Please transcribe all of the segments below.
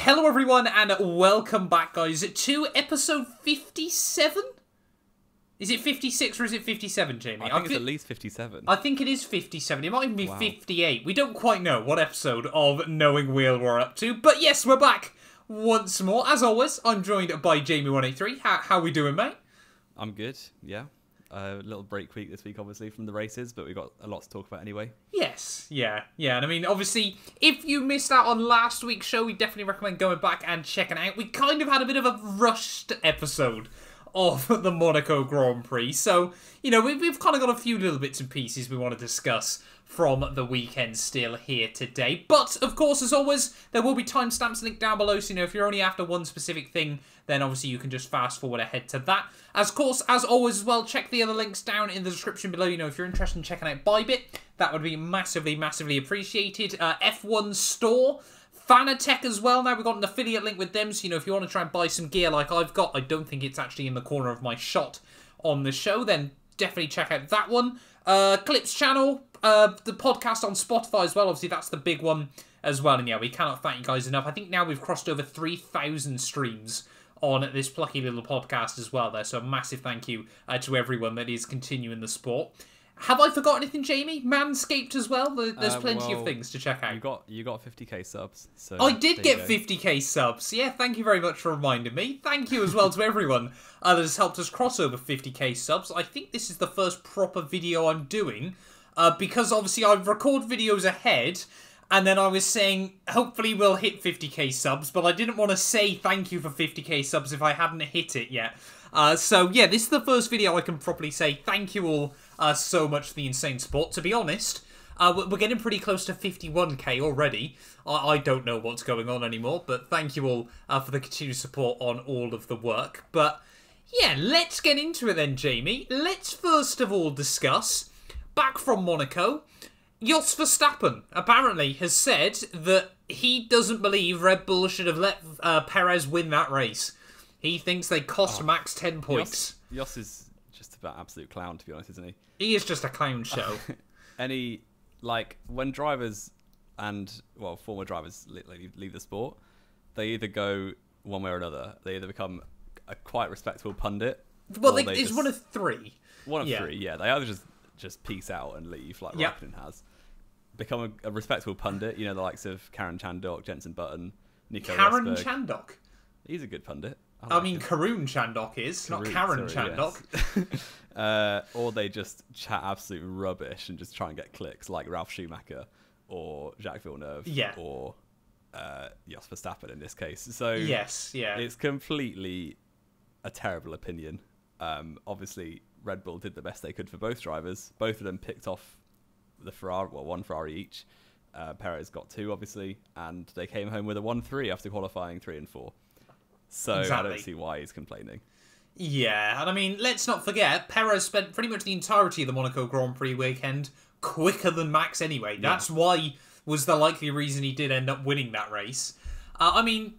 Hello everyone and welcome back guys to episode 57? Is it 56 or is it 57, Jamie? I think it's at least 57. I think it is 57. It might even be 58. We don't quite know what episode of Knowing Wheel we're up to. But yes, we're back once more. As always, I'm joined by Jamie183. How we doing, mate? I'm good, yeah. A little break week this week, obviously, from the races, but we've got a lot to talk about anyway. Yes, yeah. And I mean, obviously, if you missed out on last week's show, we definitely recommend going back and checking it out. We kind of had a bit of a rushed episode of the Monaco Grand Prix. So, you know, we've kind of got a few little bits and pieces we want to discuss from the weekend still here today. But, of course, as always, there will be timestamps linked down below. So, you know, if you're only after one specific thing, then obviously you can just fast forward ahead to that. As always as well, check the other links down in the description below. You know, if you're interested in checking out Bybit, that would be massively, massively appreciated. F1 Store, Fanatec as well. Now we've got an affiliate link with them, so you know, if you want to try and buy some gear like I've got, I don't think it's actually in the corner of my shot on the show, then definitely check out that one. Clips channel, the podcast on Spotify as well. Obviously, that's the big one as well. And yeah, we cannot thank you guys enough. I think now we've crossed over 3,000 streams on this plucky little podcast as well there. So a massive thank you to everyone that is continuing the sport. Have I forgot anything, Jamie? Manscaped as well? There's plenty of things to check out. You got 50k subs. So I did get 50k subs. Yeah, thank you very much for reminding me. Thank you as well to everyone that has helped us cross over 50k subs. I think this is the first proper video I'm doing because obviously I record videos ahead. And then I was saying, hopefully we'll hit 50k subs, but I didn't want to say thank you for 50k subs if I hadn't hit it yet. So yeah, this is the first video I can properly say thank you all so much for the insane support. To be honest, we're getting pretty close to 51k already. I don't know what's going on anymore, but thank you all for the continued support on all of the work. But yeah, let's get into it then, Jamie. Let's first of all discuss, back from Monaco, Jos Verstappen apparently has said that he doesn't believe Red Bull should have let Perez win that race. He thinks they cost Max 10 points. Jos is just about absolute clown, to be honest, isn't he? He is just a clown show. When drivers and, well, former drivers leave the sport, they either go one way or another. They either become a quite respectable pundit. Well, it's one of three. One of three, yeah. They either just peace out and leave, like Raikkonen has. Become a respectable pundit, you know, the likes of Karen Chandok, Jensen Button, Nico Karen Rosberg. Chandok? He's a good pundit. I mean, Karun Chandok is, not Karen Chandok. Yes. Or they just chat absolute rubbish and just try and get clicks, like Ralf Schumacher or Jacques Villeneuve or Jos Verstappen in this case. So yes, yeah. It's completely a terrible opinion. Obviously, Red Bull did the best they could for both drivers. Both of them picked off the Ferrari, well, one Ferrari each. Perez got 2, obviously, and they came home with a 1-3 after qualifying 3 and 4. So exactly. I don't see why he's complaining. Yeah, and I mean, let's not forget, Perez spent pretty much the entirety of the Monaco Grand Prix weekend quicker than Max anyway. That's why was the likely reason he did end up winning that race. I mean,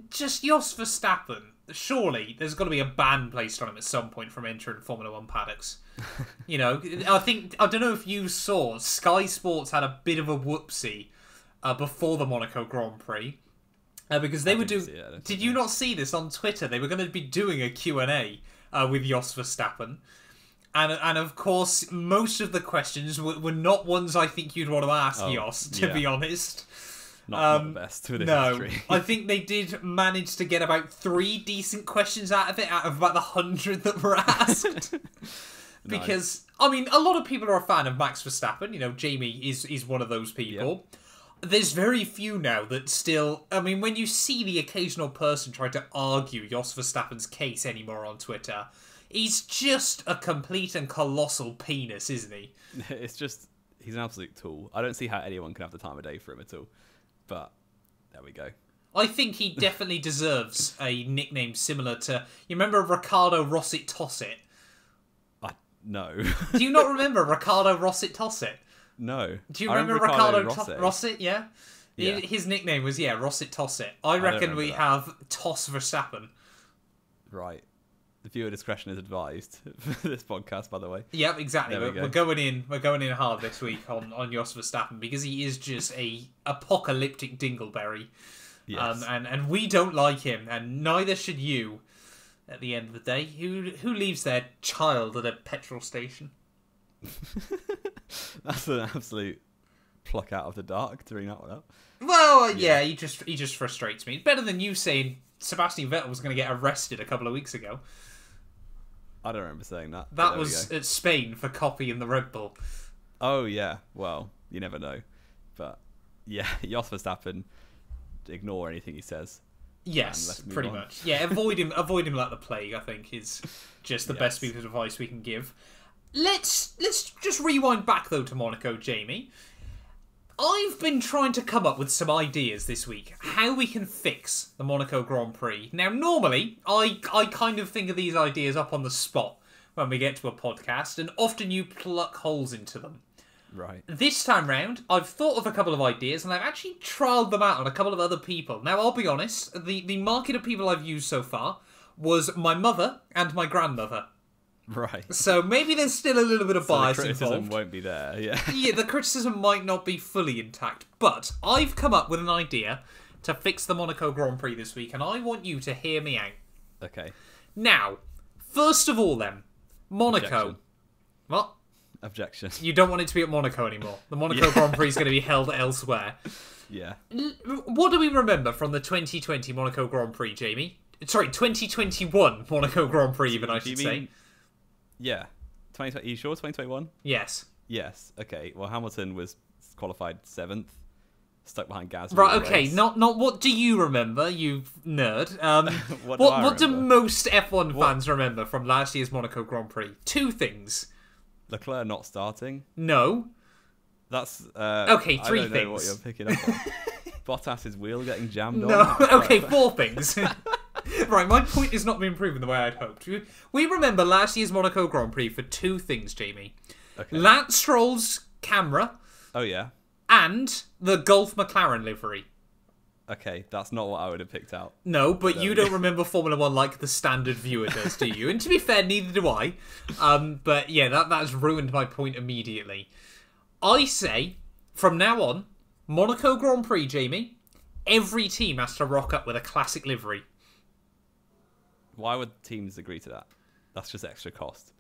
just Jos Verstappen, surely there's got to be a ban placed on him at some point from entering Formula 1 paddocks. You know, I don't know if you saw, Sky Sports had a bit of a whoopsie before the Monaco Grand Prix. Because they were doing... Did you not see this on Twitter? They were going to be doing a Q&A with Jos Verstappen. And of course, most of the questions were not ones I think you'd want to ask Jos, to be honest. Not the best with history. I think they did manage to get about 3 decent questions out of it, out of about the 100 that were asked. Because, I mean, a lot of people are a fan of Max Verstappen. You know, Jamie is one of those people. Yep. There's very few now that still... I mean, when you see the occasional person try to argue Jos Verstappen's case anymore on Twitter, he's just a complete and colossal penis, isn't he? It's just... He's an absolute tool. I don't see how anyone can have the time of day for him at all. But there we go. I think he definitely deserves a nickname similar to... You remember Ricciardo Rossit Tossit? No. Do you not remember Ricciardo Rossit Tossit? No. Do you remember Ricciardo Rossit? Yeah? His nickname was, Rossit Tossit. I reckon we have Toss Verstappen. Right. The viewer discretion is advised for this podcast, by the way. Yep, exactly. We're going in hard this week on Jos Verstappen because he is just a apocalyptic dingleberry. Yes. And we don't like him, and neither should you. At the end of the day, who leaves their child at a petrol station? That's an absolute pluck out of the dark to bring that one up. Well, yeah, he just frustrates me. Better than you saying Sebastian Vettel was going to get arrested a couple of weeks ago. I don't remember saying that. That was at Spain for copying the Red Bull. Oh, yeah. Well, you never know. But, yeah, Jos Verstappen, ignore anything he says. Yes, pretty much. Yeah, avoid him like the plague, I think, is just the best piece of advice we can give. Let's just rewind back, though, to Monaco, Jamie. I've been trying to come up with some ideas this week, how we can fix the Monaco Grand Prix. Now, normally, I kind of think of these ideas up on the spot when we get to a podcast, and often you pluck holes into them. Right. This time round, I've thought of a couple of ideas, and I've actually trialled them out on a couple of other people. Now, I'll be honest, the market of people I've used so far was my mother and my grandmother. Right. So maybe there's still a little bit of bias involved. The criticism won't be there, yeah. Yeah, the criticism might not be fully intact, but I've come up with an idea to fix the Monaco Grand Prix this week, and I want you to hear me out. Okay. Now, first of all then, Monaco. Objection. What? Objection. You don't want it to be at Monaco anymore. The Monaco Grand Prix is going to be held elsewhere. Yeah. What do we remember from the 2020 Monaco Grand Prix, Jamie? Sorry, 2021 Monaco Grand Prix, even, I should say. Yeah. 2020, are you sure 2021? Yes. Yes. Okay. Well, Hamilton was qualified 7th, stuck behind Gasly. Right, okay. Not what do you remember, you nerd? What do most F1 fans remember from last year's Monaco Grand Prix? Two things. Leclerc not starting. No. That's okay. Three I don't things. know what you're picking up on. Bottas's wheel getting jammed on. No. Okay, four things. Right, my point is not being proven the way I'd hoped. We remember last year's Monaco Grand Prix for two things, Jamie. Okay. Lance Stroll's camera. Oh yeah. And the Golf McLaren livery. Okay, that's not what I would have picked out. No, but you don't remember Formula 1 like the standard viewer does, do you? And to be fair, neither do I. But yeah, that has ruined my point immediately. I say, from now on, Monaco Grand Prix, Jamie, every team has to rock up with a classic livery. Why would teams agree to that? That's just extra cost.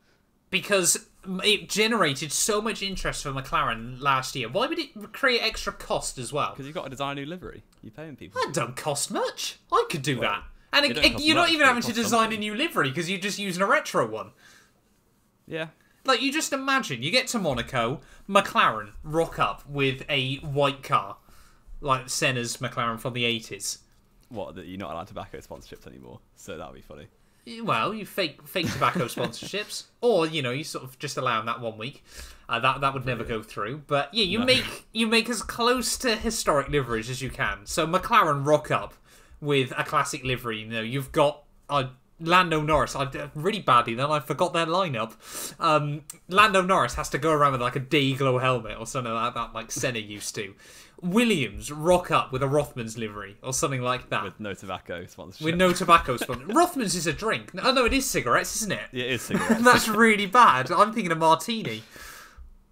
Because it generated so much interest for McLaren last year. Why would it create extra cost as well? Because you've got to design a new livery. You're paying people. That don't cost much. I could do that. And It you're not even having to costs design something. a new livery because you're just using a retro one. Yeah. Like, you just imagine, you get to Monaco, McLaren rock up with a white car, like Senna's McLaren from the 80s. What, that you're not allowed tobacco sponsorships anymore? So that would be funny. Well, you fake tobacco sponsorships, or you sort of just allow them that 1 week. That would never go through. But yeah, you make as close to historic liveries as you can. So McLaren rock up with a classic livery. You've got Lando Norris. I did really badly then. I forgot their lineup. Lando Norris has to go around with like a Dayglow helmet or something like that, like Senna used to. Williams rock up with a Rothmans livery or something like that. With no tobacco sponsorship. With no tobacco sponsorship. Rothmans is a drink. Oh no, it is cigarettes, isn't it? Yeah, it is cigarettes. That's really bad. I'm thinking of martini.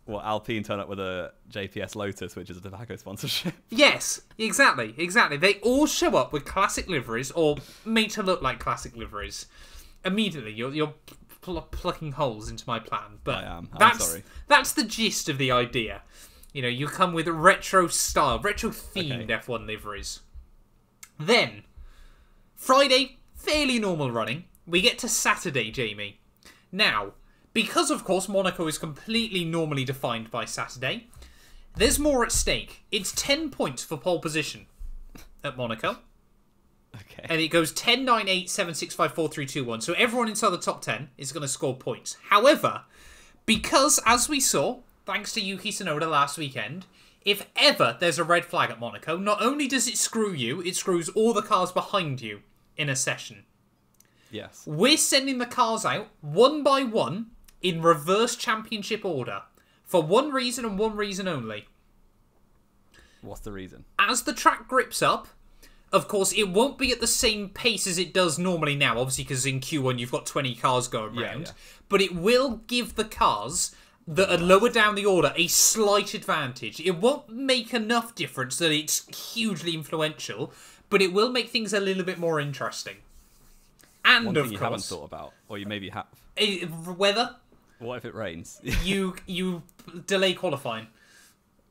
Well, Alpine turn up with a JPS Lotus, which is a tobacco sponsorship. Yes, exactly. They all show up with classic liveries, or made to look like classic liveries. Immediately, you're plucking holes into my plan. But I am. I'm sorry. That's the gist of the idea. You come with retro style, retro themed F1 liveries. Then, Friday, fairly normal running. We get to Saturday, Jamie. Now, because of course Monaco is completely normally defined by Saturday, there's more at stake. It's 10 points for pole position at Monaco. Okay. And it goes 10, 9, 8, 7, 6, 5, 4, 3, 2, 1. So everyone inside the top 10 is going to score points. However, because as we saw, thanks to Yuki Tsunoda last weekend, if ever there's a red flag at Monaco, not only does it screw you, it screws all the cars behind you in a session. Yes. We're sending the cars out one by one in reverse championship order for one reason and one reason only. What's the reason? As the track grips up, of course, it won't be at the same pace as it does normally now, obviously because in Q1 you've got 20 cars going around, but it will give the cars that are lower down the order a slight advantage. It won't make enough difference that it's hugely influential, but it will make things a little bit more interesting. And One of thing you course, haven't thought about, or you maybe have. Weather. What if it rains? you delay qualifying.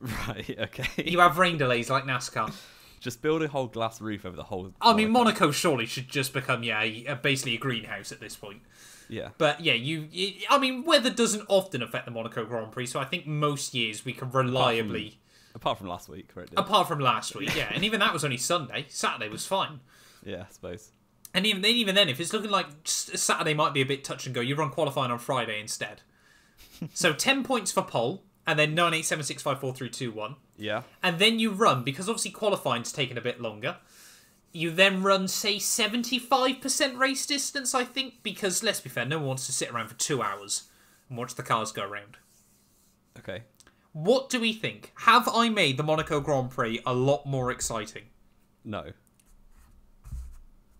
Right. Okay. You have rain delays like NASCAR. Just build a whole glass roof over the whole. I mean, Monaco surely should just become basically a greenhouse at this point. Yeah. But yeah, I mean, weather doesn't often affect the Monaco Grand Prix, so I think most years we can reliably. Apart from last week, where it did. Apart from last week, yeah, and even that was only Sunday. Saturday was fine. Yeah, I suppose. And even then, if it's looking like Saturday might be a bit touch and go, you run qualifying on Friday instead. So 10 points for pole, and then 9, 8, 7, 6, 5, 4, 3, 2, 1. Yeah. And then you run, because obviously qualifying's taken a bit longer, you then run, say, 75% race distance, I think, because, let's be fair, no one wants to sit around for 2 hours and watch the cars go around. Okay. What do we think? Have I made the Monaco Grand Prix a lot more exciting? No.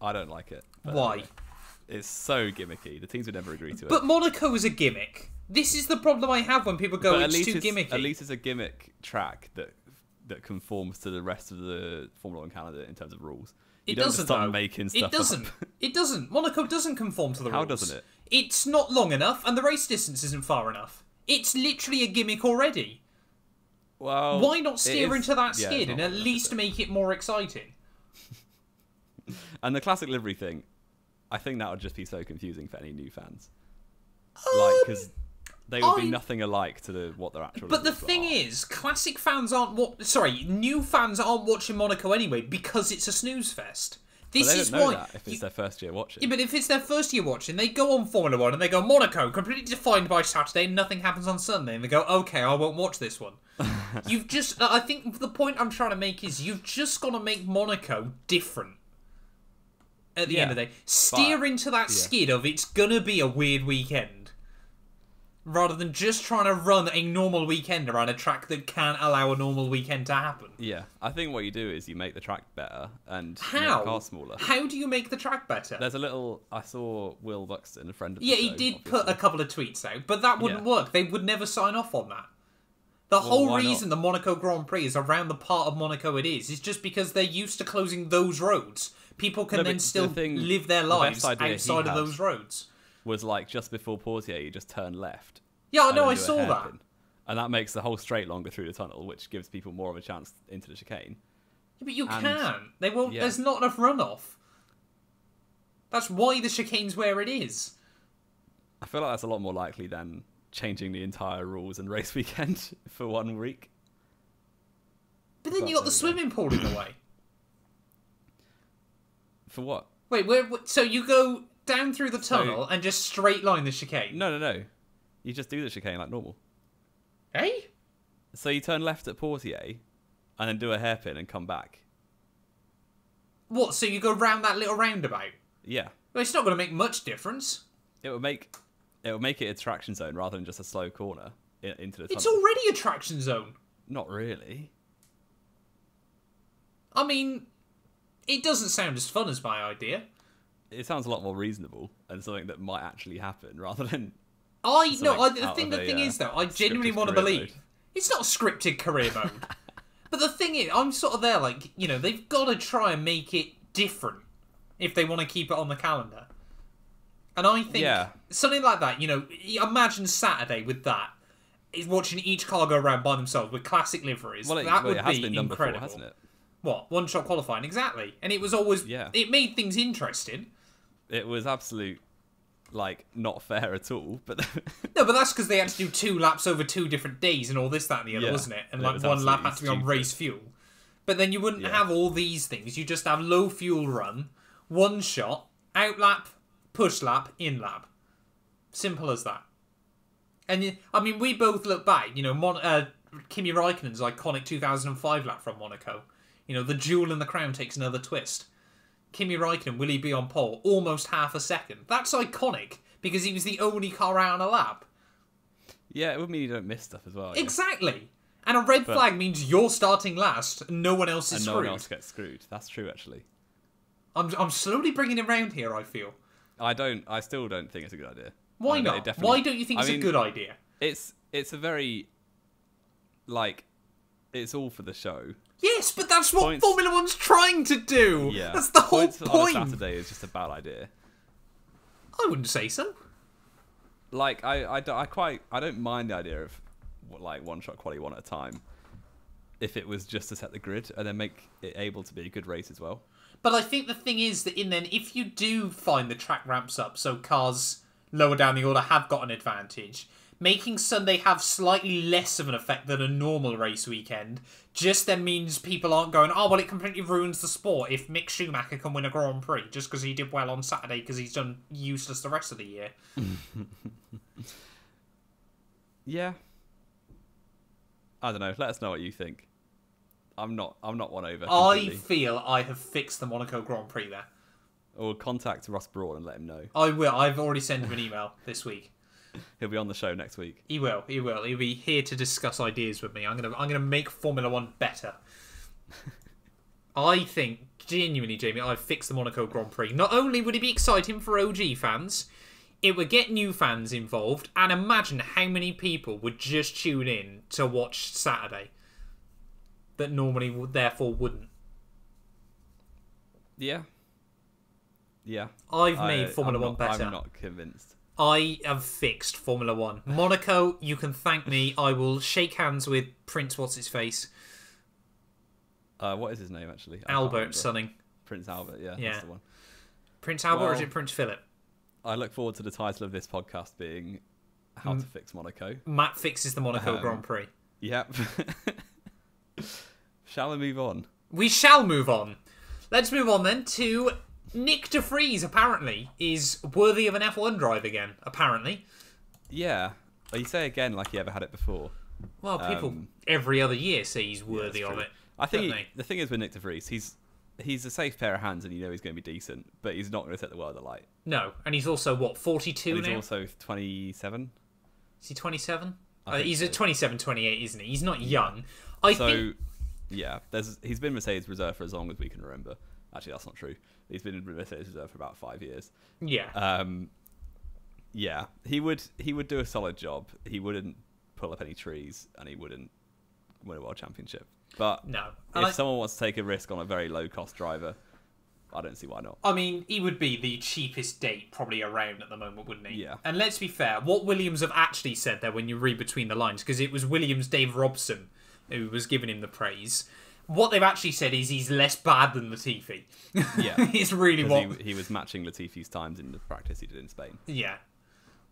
I don't like it. Why? Anyway, it's so gimmicky. The teams would never agree to it. But Monaco is a gimmick. This is the problem I have when people go, it's too gimmicky. At least it's a gimmick track that conforms to the rest of the Formula 1 calendar in terms of rules. It doesn't, though. Making stuff it doesn't. Up. It doesn't. Monaco doesn't conform to the rules. How doesn't it? It's not long enough, and the race distance isn't far enough. It's literally a gimmick already. Well, why not steer into that yeah, skid and at least make it more exciting? And the classic livery thing, I think that would just be so confusing for any new fans. Because they would be nothing alike to what their actual. But the thing is, classic fans new fans aren't watching Monaco anyway because it's a snooze fest. This but they is don't know why. That if it's their first year watching. Yeah, but if it's their first year watching, they go on Formula 1 and they go, Monaco, completely defined by Saturday, and nothing happens on Sunday. And they go, okay, I won't watch this one. I think the point I'm trying to make is you've just got to make Monaco different. At the end of the day, steer into that skid of it's gonna be a weird weekend, rather than just trying to run a normal weekend around a track that can't allow a normal weekend to happen. Yeah, I think what you do is you make the track better and how? make the car smaller. How do you make the track better? There's a little. I saw Will Buxton, a friend of the show, he did obviously. put a couple of tweets out, but that wouldn't work. They would never sign off on that. The whole reason the Monaco Grand Prix is around the part of Monaco it is just because they're used to closing those roads. People can then still live their lives outside of those roads. Was like just before Portier, you just turn left. Yeah, I know, I saw that. And that makes the whole straight longer through the tunnel, which gives people more of a chance into the chicane. Yeah, but you can't. They won't. Yeah. There's not enough runoff. That's why the chicane's where it is. I feel like that's a lot more likely than changing the entire rules and race weekend for 1 week. But then you got the swimming pool in the way. For what? Wait, so you go down through the tunnel and just straight line the chicane? No. You just do the chicane like normal. Hey? So you turn left at Portier and then do a hairpin and come back. What, so you go round that little roundabout? Yeah. Well, it's not going to make much difference. It would make it a traction zone rather than just a slow corner into the tunnel. It's already a traction zone. Not really. I mean, it doesn't sound as fun as my idea. It sounds a lot more reasonable and something that might actually happen rather than. The thing is though, I genuinely want to believe it's not scripted career mode. But the thing is, I'm sort of there, like, they've got to try and make it different if they want to keep it on the calendar. And I think something like that, imagine Saturday with that, is watching each car go around by themselves with classic liveries. That would be incredible, before, hasn't it? What, one-shot qualifying? Exactly. And it was always, it made things interesting. It was absolute, not fair at all. But no, but that's because they had to do 2 laps over 2 different days and all this, that, and the other, wasn't it? And one lap had to be on race fuel. But then you wouldn't have all these things. You just have low fuel run, 1 shot, out lap, push lap, in lap. Simple as that. And, we both look back, Kimi Räikkönen's iconic 2005 lap from Monaco. The jewel in the crown takes another twist. Kimi Räikkönen, will he be on pole? Almost half a second. That's iconic, because he was the only car out on a lap. Yeah, it would mean you don't miss stuff as well. Exactly. And a red flag means you're starting last, and no one else is screwed. And no one else gets screwed. That's true, actually. I'm slowly bringing it around here, I feel. I still don't think it's a good idea. Why not? Why don't you think it's a good idea? It's a very, it's all for the show. Yes, but that's what Points- Formula One's trying to do. Yeah, That's the whole points point. on a Saturday is just a bad idea. I wouldn't say so. Like I don't mind the idea of like one shot quality one at a time, if it was just to set the grid and then make it able to be a good race as well. But I think the thing is that if you do find the track ramps up, so cars lower down the order have got an advantage, making Sunday have slightly less of an effect than a normal race weekend just then means people aren't going, oh, well, it completely ruins the sport if Mick Schumacher can win a Grand Prix just because he did well on Saturday because he's done useless the rest of the year. Yeah. I don't know. Let us know what you think. I'm not won over. I feel I have fixed the Monaco Grand Prix there. Or contact Ross Brawn and let him know. I will. I've already sent him an email this week. He'll be on the show next week. He will. He'll be here to discuss ideas with me. I'm gonna make Formula One better. I think, genuinely, Jamie, I've fixed the Monaco Grand Prix. Not only would it be exciting for OG fans, it would get new fans involved, and imagine how many people would just tune in to watch Saturday that normally therefore wouldn't. Yeah. Yeah. I've made Formula One better. I'm not convinced. I have fixed Formula One. Monaco, you can thank me. I will shake hands with Prince What's-His-Face. What is his name, actually? Albert Sunning. Prince Albert, yeah. Yeah. That's the one. Prince Albert, or is it Prince Philip? I look forward to the title of this podcast being How to Fix Monaco. Matt fixes the Monaco Grand Prix. Yep. Shall we move on? We shall move on. Let's move on then to Nyck De Vries, apparently, is worthy of an F1 drive again, apparently. Yeah. Well, you say again like he ever had it before. Well, people every other year say he's worthy of it. I think the thing is with Nyck De Vries, he's a safe pair of hands and you know he's going to be decent, but he's not going to set the world alight. No, and he's also, 42 and now? He's also 27. Is he 27? He's so. at 27, 28, isn't he? He's not young. Yeah, he's been Mercedes reserve for as long as we can remember. Actually, that's not true. He's been in Mercedes reserve for about 5 years. Yeah. Yeah, he would do a solid job. He wouldn't pull up any trees, and he wouldn't win a world championship. But no, if someone wants to take a risk on a very low cost driver, I don't see why not. I mean, he would be the cheapest date probably around at the moment, wouldn't he? Yeah. And let's be fair, what Williams have actually said there when you read between the lines, because it was Williams' Dave Robson who was giving him the praise. What they've actually said is he's less bad than Latifi. Yeah. It's really what... He was matching Latifi's times in the practice he did in Spain. Yeah.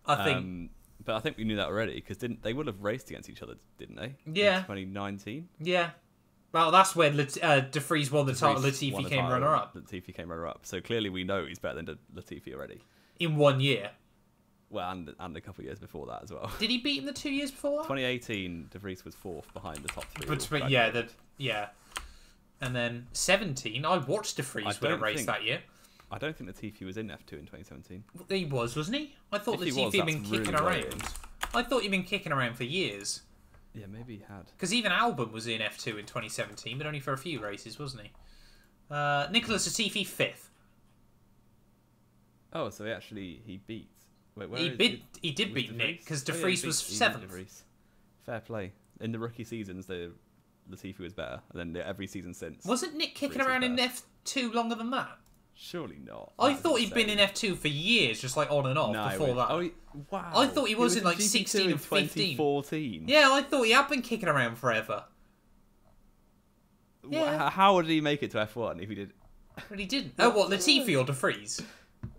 I think... But I think we knew that already, because they would have raced against each other, didn't they? Yeah. In 2019? Yeah. Well, that's where De Vries won the title. Latifi came runner-up. Latifi came runner-up. So clearly we know he's better than Latifi already. In 1 year. Well, and a couple of years before that as well. Did he beat him the 2 years before that? 2018, De Vries was fourth behind the top three. But yeah. And then 17, I watched De Vries win a race that year. I don't think Latifi was in F2 in 2017. He was, wasn't he? I thought Latifi had been kicking around. I thought he'd been kicking around for years. Yeah, maybe he had. Because even Albon was in F2 in 2017, but only for a few races, wasn't he? Nicholas Latifi, 5th. Oh, so he beat... Wait, he did beat Nick, because De Vries was 7th. Fair play. In the rookie seasons, Latifi was better, and then every season since... Wasn't Nick kicking around in F2 longer than that? Surely not. I thought he'd been in F2 for years, just like on and off before that. Oh, wow. I thought he was in like 16 and 15. 2014. Yeah, I thought he had been kicking around forever. Yeah. How did he make it to F1 if he did? But he didn't. Oh, what, Latifi or De Vries?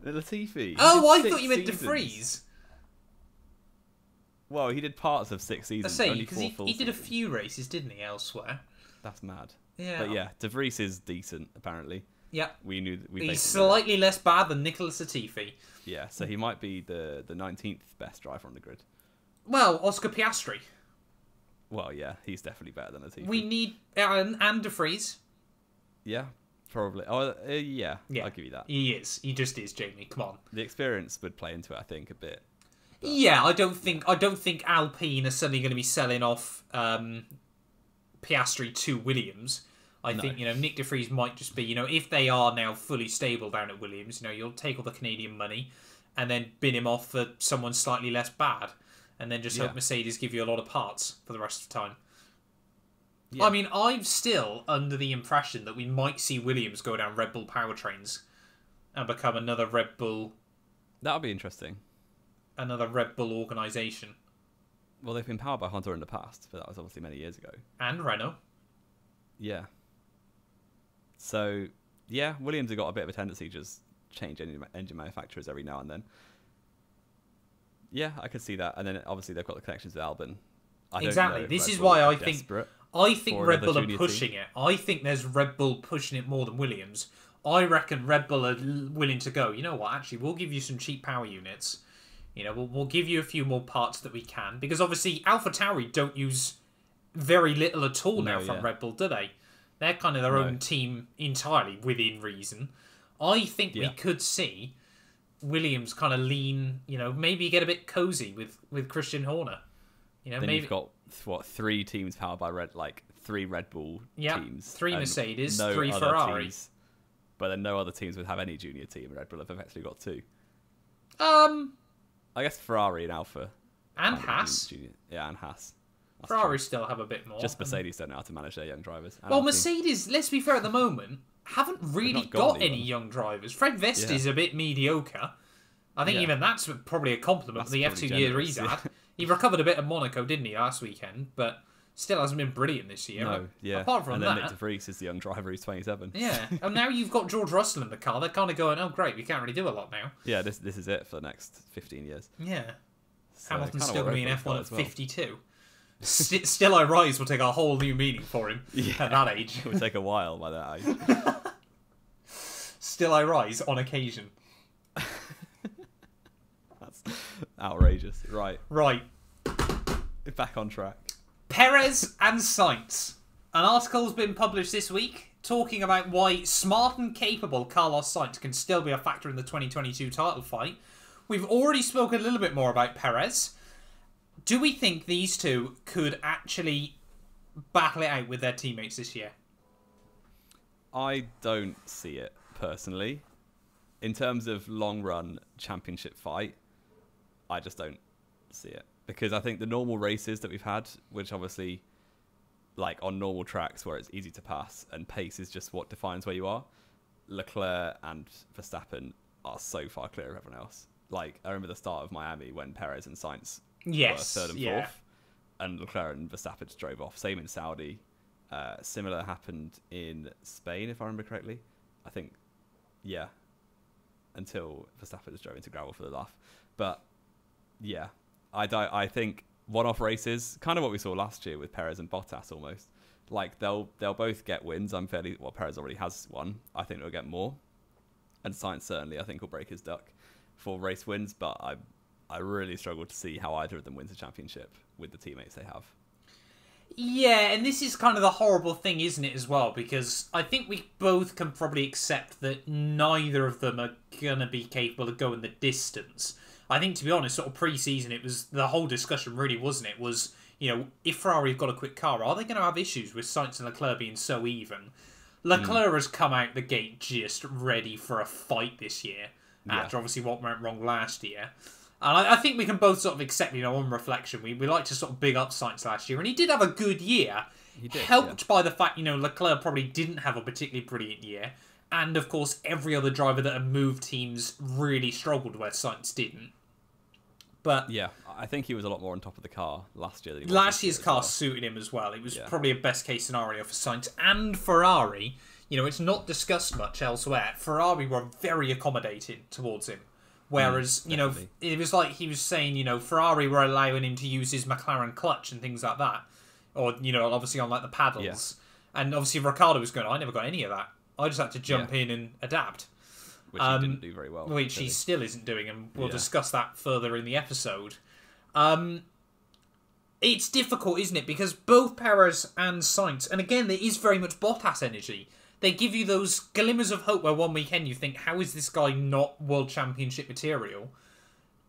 Latifi. Oh, I thought you meant De Vries. Well, he did parts of 6 seasons. I say, because he did a few races, didn't he, elsewhere? That's mad. Yeah. But yeah, De Vries is decent, apparently. Yeah. We knew that he's slightly less bad than Nicholas Latifi. Yeah, so he might be the 19th best driver on the grid. Well, Oscar Piastri. Well, yeah, he's definitely better than Latifi. We need and De Vries. Yeah, probably. Oh, yeah, I'll give you that. He is. He just is, Jamie. Come on. The experience would play into it, I think, a bit. But... Yeah, I don't think Alpine are suddenly going to be selling off Piastri to Williams. I think, Nyck De Vries might just be, if they are now fully stable down at Williams, you'll take all the Canadian money and then bin him off for someone slightly less bad. And then just hope Mercedes give you a lot of parts for the rest of the time. I mean, I'm still under the impression that we might see Williams go down Red Bull powertrains and become another Red Bull. That would be interesting. Another Red Bull organisation. Well, they've been powered by Honda in the past, but that was obviously many years ago. And Renault. Yeah. So, yeah, Williams have got a bit of a tendency to just change engine manufacturers every now and then. Yeah, I could see that. And then obviously they've got the connections with Albon. Exactly. This is why I think Red Bull are pushing it. I think there's Red Bull pushing it more than Williams. I reckon Red Bull are willing to go, you know what, actually, we'll give you some cheap power units. You know, we'll give you a few more parts that we can. Because obviously AlphaTauri don't use very little at all now from Red Bull, do they? They're kind of their own team entirely, within reason. I think we could see Williams kind of lean, you know, maybe get a bit cozy with Christian Horner. You know, then maybe you've got, what, 3 teams powered by three Red Bull teams. 3 Mercedes, 3 Ferrari. Teams, but then no other teams would have any junior team. Red Bull have effectively got 2. I guess Ferrari and Alpha. And Haas. Yeah, and Haas. Ferrari still have a bit more. Just Mercedes don't know how to manage their young drivers. Well, Mercedes, let's be fair, at the moment, haven't really got any young drivers. Fred Vest is a bit mediocre. I think even that's probably a compliment for the F2 year he's had. He recovered a bit at Monaco, didn't he, last weekend? But still hasn't been brilliant this year. No, Apart from and then Nyck De Vries is the young driver. He's 27. Yeah, and now you've got George Russell in the car. They're kind of going, oh, great, we can't really do a lot now. Yeah, this is it for the next 15 years. Yeah. So Hamilton's still going to be in F1 at 52. Still I Rise will take a whole new meaning for him at that age. It would take a while by that age. Still I Rise on occasion. That's outrageous. Right. Back on track. Perez and Sainz. An article's been published this week talking about why smart and capable Carlos Sainz can still be a factor in the 2022 title fight. We've already spoken a little bit more about Perez. Do we think these two could actually battle it out with their teammates this year? I don't see it, personally. In terms of long-run championship fight, I just don't see it. Because I think the normal races that we've had, which obviously, like on normal tracks where it's easy to pass and pace is just what defines where you are, Leclerc and Verstappen are so far clear of everyone else. Like, I remember the start of Miami when Perez and Sainz were 3rd and 4th, and Leclerc and Verstappen just drove off. Same in Saudi. Similar happened in Spain, if I remember correctly. I think, until Verstappen just drove into gravel for the laugh. But, yeah, I think one-off races, kind of what we saw last year with Perez and Bottas almost. Like, they'll both get wins. Perez already has one. I think they'll get more. And Sainz certainly, I think, will break his duck for race wins, but I really struggle to see how either of them wins a championship with the teammates they have. Yeah, and this is kind of the horrible thing, isn't it, as well? Because I think we both can probably accept that neither of them are going to be capable of going the distance. I think, to be honest, sort of pre-season, it was the whole discussion, really, wasn't it? Was, you know, if Ferrari have got a quick car, are they going to have issues with Sainz and Leclerc being so even? Leclerc has come out the gate just ready for a fight this year, after obviously what went wrong last year. And I think we can both sort of accept, you know, on reflection, we like to sort of big up Sainz last year, and he did have a good year, helped by the fact, you know, Leclerc probably didn't have a particularly brilliant year, and of course every other driver that had moved teams really struggled where Sainz didn't. But yeah, I think he was a lot more on top of the car last year. Last year's car suited him as well. It was probably a best case scenario for Sainz and Ferrari. You know, it's not discussed much elsewhere. Ferrari were very accommodating towards him. Whereas, you know, it was like he was saying, you know, Ferrari were allowing him to use his McLaren clutch and things like that. Or, you know, obviously on like the paddles. Yeah. And obviously Ricciardo was going, I never got any of that. I just had to jump in and adapt. Which he didn't do very well. Which he still isn't doing, and we'll discuss that further in the episode. It's difficult, isn't it? Because both Perez and Sainz, and again, there is very much Bottas energy. They give you those glimmers of hope where one weekend you think, how is this guy not World Championship material?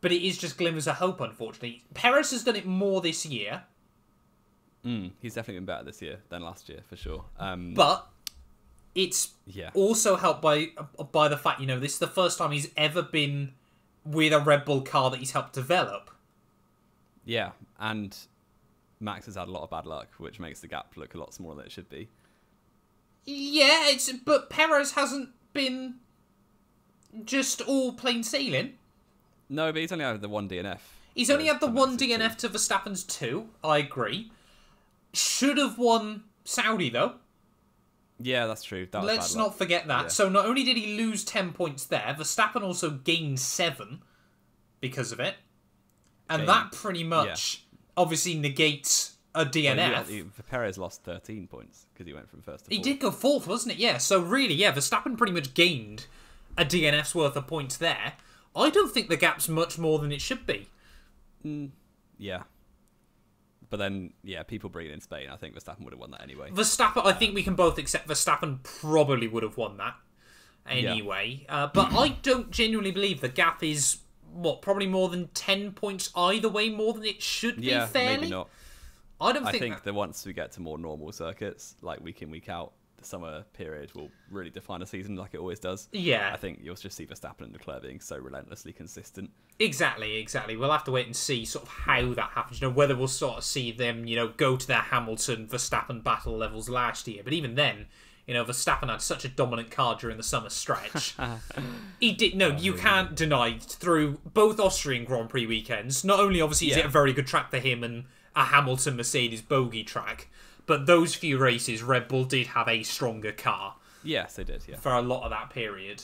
But it is just glimmers of hope, unfortunately. Perez has done it more this year. He's definitely been better this year than last year, for sure. But it's also helped by the fact, you know, this is the first time he's ever been with a Red Bull car that he's helped develop. Yeah, and Max has had a lot of bad luck, which makes the gap look a lot smaller than it should be. Yeah, but Perez hasn't been just all plain sailing. No, but he's only had the one DNF. He's only had the one DNF to Verstappen's 2, I agree. Should have won Saudi, though. Yeah, that's true. Let's not forget that. Yeah. So not only did he lose 10 points there, Verstappen also gained 7 because of it. And that pretty much obviously negates a DNF. Well, Perez lost 13 points because he went from first to fourth. He did go 4th, wasn't it? Yeah, so really, yeah, Verstappen pretty much gained a DNF's worth of points there. I don't think the gap's much more than it should be. Yeah. But then, yeah, people bring it in Spain. I think Verstappen would have won that anyway. Verstappen, I think we can both accept Verstappen probably would have won that anyway. Yeah. But I don't genuinely believe the gap is, probably more than 10 points either way, more than it should be, fairly? Maybe not. I think that once we get to more normal circuits, like week in, week out, the summer period will really define a season like it always does. Yeah. I think you'll just see Verstappen and Leclerc being so relentlessly consistent. Exactly. We'll have to wait and see sort of how that happens. Whether we'll sort of see them, go to their Hamilton-Verstappen battle levels last year. But even then, Verstappen had such a dominant car during the summer stretch. He did. No, you can't deny through both Austrian Grand Prix weekends. Not only obviously is it a very good track for him and a Hamilton-Mercedes bogey track, but those few races, Red Bull did have a stronger car. Yes, they did, yeah. For a lot of that period.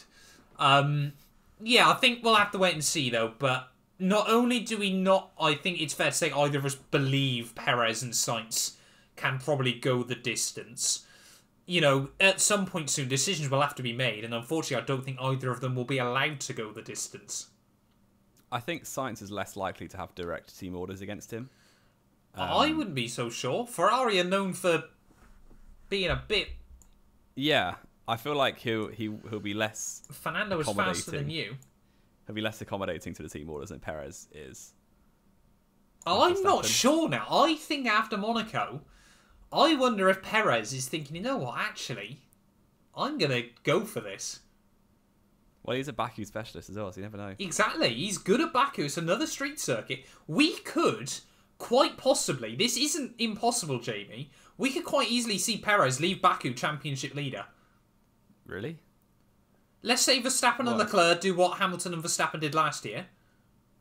Yeah, I think we'll have to wait and see, though. But not only do we not, I think it's fair to say either of us believe Perez and Sainz can probably go the distance. At some point soon, decisions will have to be made. And unfortunately, I don't think either of them will be allowed to go the distance. I think Sainz is less likely to have direct team orders against him. I wouldn't be so sure. Ferrari are known for being a bit... Yeah, I feel like he'll be less... Fernando is faster than you. He'll be less accommodating to the team orders than Perez is. I'm not sure now. I think after Monaco, I wonder if Perez is thinking, you know what, actually, I'm going to go for this. Well, he's a Baku specialist as well, so you never know. Exactly. He's good at Baku. It's another street circuit. We could... Quite possibly, this isn't impossible, Jamie. We could quite easily see Perez leave Baku championship leader. Really? Let's say Verstappen and Leclerc do what Hamilton and Verstappen did last year.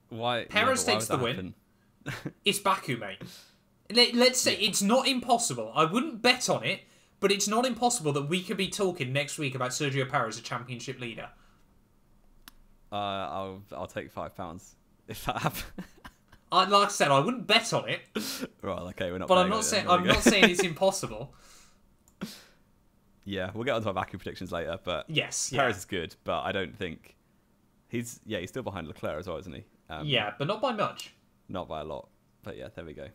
Why? Perez takes the win. It's Baku, mate. Let's say it's not impossible. I wouldn't bet on it, but it's not impossible that we could be talking next week about Sergio Perez as a championship leader. I'll take £5 if that happens. Like I said, I wouldn't bet on it. Right, okay, we're not. But I'm not saying it's impossible. Yeah, we'll get onto our Baku predictions later. But yes, Perez is good, but I don't think he's still behind Leclerc as well, isn't he? Yeah, but not by much. Not by a lot. But yeah, there we go.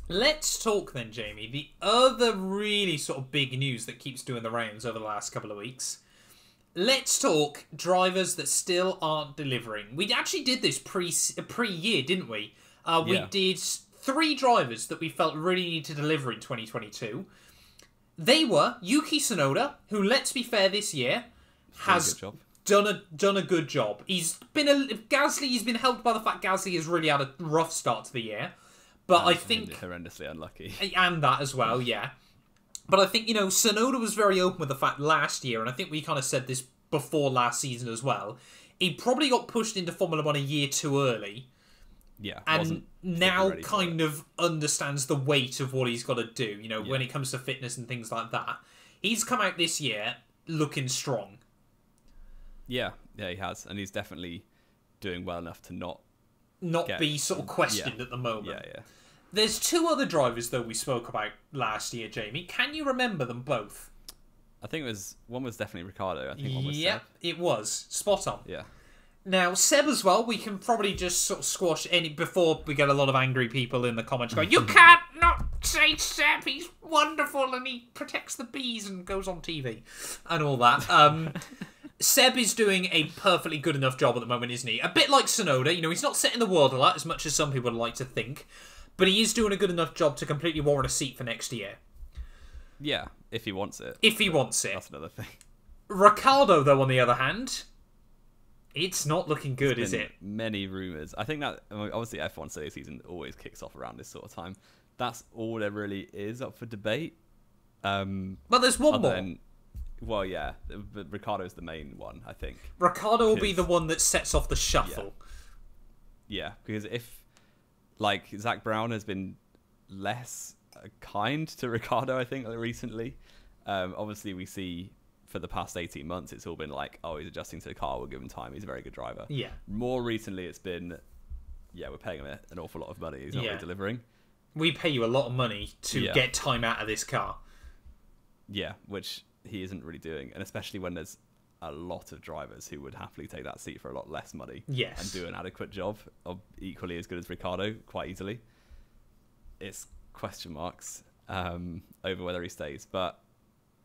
Let's talk then, Jamie. The other really sort of big news that keeps doing the rounds over the last couple of weeks. Let's talk drivers that still aren't delivering. We actually did this pre-year, didn't we? We did 3 drivers that we felt really needed to deliver in 2022. They were Yuki Tsunoda, who, let's be fair, this year has done a good job. He's been helped by the fact Gasly has really had a rough start to the year, but I think horrendously unlucky, and that as well, yeah. But I think, Tsunoda was very open with the fact last year, and I think we kind of said this before last season as well, he probably got pushed into Formula 1 a year too early. Yeah. And now kind of understands the weight of what he's got to do, when it comes to fitness and things like that. He's come out this year looking strong. Yeah, he has. And he's definitely doing well enough to not be sort of questioned at the moment. Yeah. There's 2 other drivers, though, we spoke about last year, Jamie. Can you remember them both? I think one was definitely Ricciardo. I think one was Seb. It was. Spot on. Yeah. Now, Seb as well, we can probably just sort of squash any before we get a lot of angry people in the comments going, you can't not say Seb, he's wonderful and he protects the bees and goes on TV and all that. Seb is doing a perfectly good enough job at the moment, isn't he? A bit like Tsunoda, he's not setting the world alight as much as some people would like to think. But he is doing a good enough job to completely warrant a seat for next year. Yeah, if he wants it. If he wants it. That's another thing. Ricciardo, though, on the other hand, It's not looking good, is it? Many rumours. I think that obviously F1 silly season always kicks off around this sort of time. That's all there really is up for debate. But there's one more. Well, yeah, but Ricciardo's the main one, I think. Ricciardo will be the one that sets off the shuffle. Yeah, because if, like, Zach Brown has been less kind to Ricciardo, I think, recently. Obviously, we see for the past 18 months, it's all been like, oh, he's adjusting to the car, we'll give him time, he's a very good driver. Yeah. More recently, it's been, we're paying him an awful lot of money, he's not really delivering. We pay you a lot of money to get time out of this car. Yeah, which he isn't really doing, and especially when there's a lot of drivers who would happily take that seat for a lot less money and do an adequate job, or equally as good as Ricciardo, quite easily. It's question marks over whether he stays, but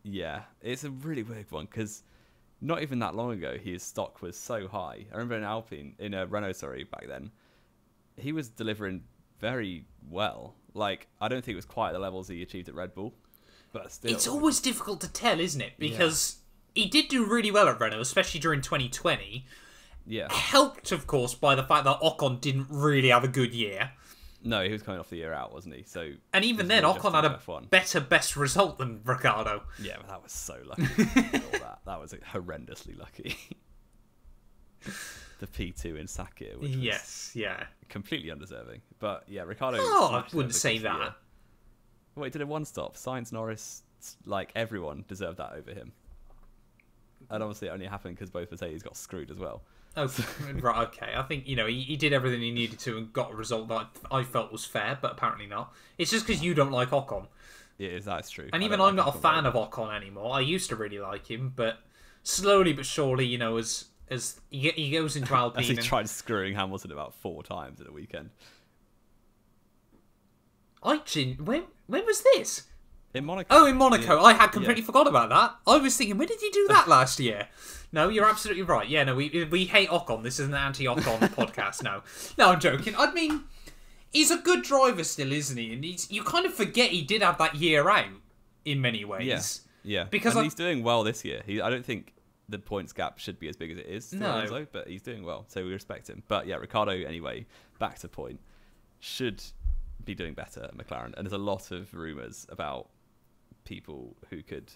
yeah, it's a really weird one because not even that long ago his stock was so high. I remember in a Renault, back then, he was delivering very well. Like, I don't think it was quite the levels he achieved at Red Bull, but still. It's always difficult to tell, isn't it? Because he did do really well at Renault, especially during 2020. Yeah. Helped, of course, by the fact that Ocon didn't really have a good year. No, he was coming off the year out, wasn't he? So, and even then, Ocon had a better best result than Ricciardo. Yeah, but that was so lucky. That was horrendously lucky. The P2 in Sakir, which was completely undeserving. But yeah, Ricciardo. Oh, I wouldn't say that. Well, he did a one-stop. Sainz, Norris, like everyone deserved that over him. And obviously, it only happened because both Mercedes got screwed as well. Oh, right, okay. I think, he did everything he needed to and got a result that I felt was fair, but apparently not. It's just because you don't like Ocon. Yeah, that's true. And even I'm not a fan of Ocon anymore. I used to really like him, but slowly but surely, as he goes into Alpine... As he tried screwing Hamilton about 4 times at the weekend. When was this? In Monaco. Oh, in Monaco. Yeah. I had completely forgot about that. I was thinking, when did he do that last year? No, you're absolutely right. Yeah, no, we hate Ocon. This is an anti-Ocon podcast. No, I'm joking. I mean, he's a good driver still, isn't he? And you kind of forget he did have that year out in many ways. Yeah. Because he's doing well this year. I don't think the points gap should be as big as it is. No. But he's doing well, so we respect him. But yeah, Ricciardo, anyway, back to point, should be doing better at McLaren. And there's a lot of rumours about people who could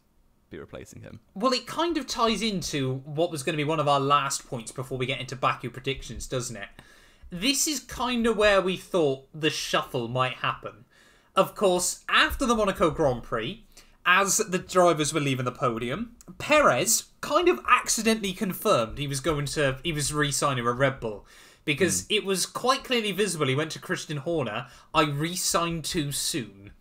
be replacing him. Well, it kind of ties into what was going to be one of our last points before we get into Baku predictions, doesn't it? This is kind of where we thought the shuffle might happen. Of course, after the Monaco Grand Prix, as the drivers were leaving the podium, Perez kind of accidentally confirmed he was re-signing a Red Bull. Because it was quite clearly visible. He went to Christian Horner, I re-signed too soon.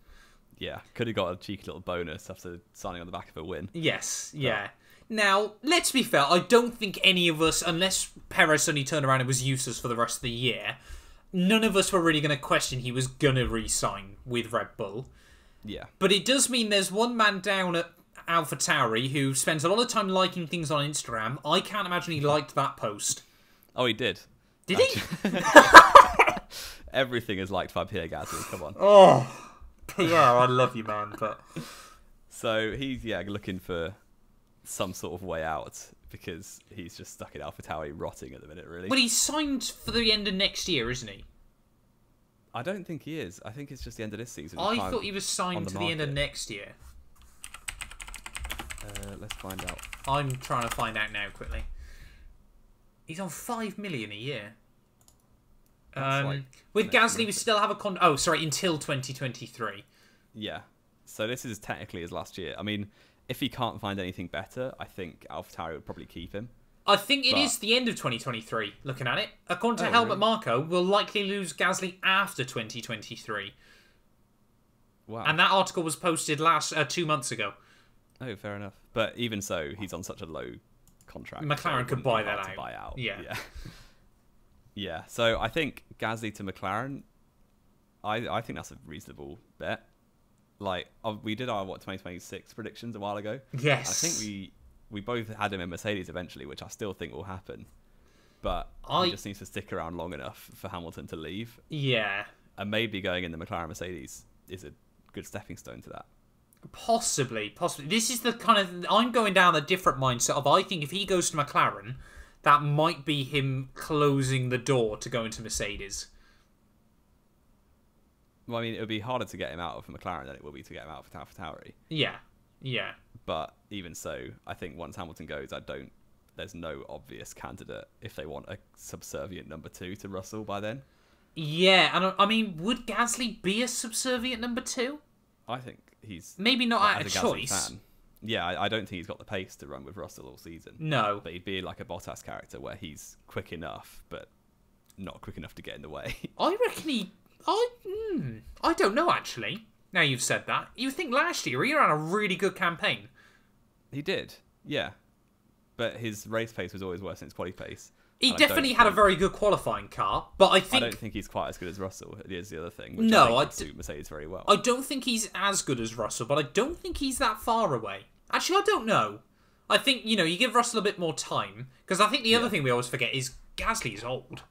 Yeah, could have got a cheeky little bonus after signing on the back of a win. Yes, yeah. Now, let's be fair, I don't think any of us, unless Perez suddenly turned around and was useless for the rest of the year, none of us were really going to question he was going to re-sign with Red Bull. Yeah. But it does mean there's one man down at AlphaTauri who spends a lot of time liking things on Instagram. I can't imagine he liked that post. Oh, he did. Did he? Everything is liked by Pierre Gasly, come on. Oh, Pierre, I love you, man. But so he's looking for some sort of way out because he's just stuck in AlphaTauri rotting at the minute, really. Well, he's signed for the end of next year, isn't he? I don't think he is. I think it's just the end of this season. I thought he was signed to the end of next year. Let's find out. I'm trying to find out now quickly. He's on $5 million a year. With Gasly, we still have until 2023. Yeah. So this is technically his last year. I mean, if he can't find anything better, I think AlphaTauri would probably keep him. I think it is the end of 2023, looking at it. According to Helmut Marko, we'll likely lose Gasly after 2023. Wow. And that article was posted 2 months ago. Oh, fair enough. But even so, he's on such a low contract. McLaren could buy that out. Buy out. Yeah. Yeah. So I think Gasly to McLaren, I think that's a reasonable bet. Like, we did our 2026 predictions a while ago. Yes. I think we both had him in Mercedes eventually, which I still think will happen. But he just needs to stick around long enough for Hamilton to leave. Yeah. And maybe going in the McLaren Mercedes is a good stepping stone to that. Possibly. This is the kind of... I'm going down a different mindset of, I think if he goes to McLaren, that might be him closing the door to go into Mercedes. Well, I mean, it would be harder to get him out of McLaren than it will be to get him out of AlphaTauri. Yeah, yeah. But even so, I think once Hamilton goes, there's no obvious candidate if they want a subservient number 2 to Russell by then. Yeah, and I mean, would Gasly be a subservient number 2? I think he's... Maybe not out of as a Gasly choice. fan, yeah, I don't think he's got the pace to run with Russell all season. No. But he'd be like a Bottas character where he's quick enough, but not quick enough to get in the way. I reckon I don't know, actually. Now you've said that. You think last year he ran a really good campaign. He did, yeah. But his race pace was always worse than his quali pace. He definitely had a very good qualifying car, but I don't think he's quite as good as Russell. Is the other thing. Which No, I think would suit Mercedes very well. I don't think he's as good as Russell, but I don't think he's that far away. Actually, I don't know. I think, you give Russell a bit more time, because I think the other thing we always forget is Gasly's old.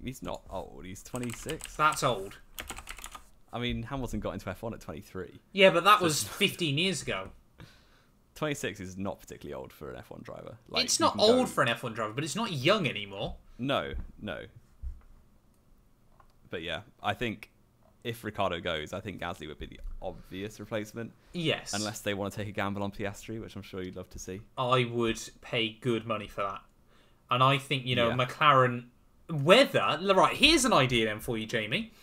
He's not old. He's 26. That's old. I mean, Hamilton got into F1 at 23. Yeah, but that was 15 years ago. 26 is not particularly old for an F1 driver. Like, it's not old for an F1 driver, but it's not young anymore. No. But yeah, I think if Ricciardo goes, I think Gasly would be the obvious replacement. Yes. Unless they want to take a gamble on Piastri, which I'm sure you'd love to see. I would pay good money for that. And I think, McLaren... Right, here's an idea then for you, Jamie.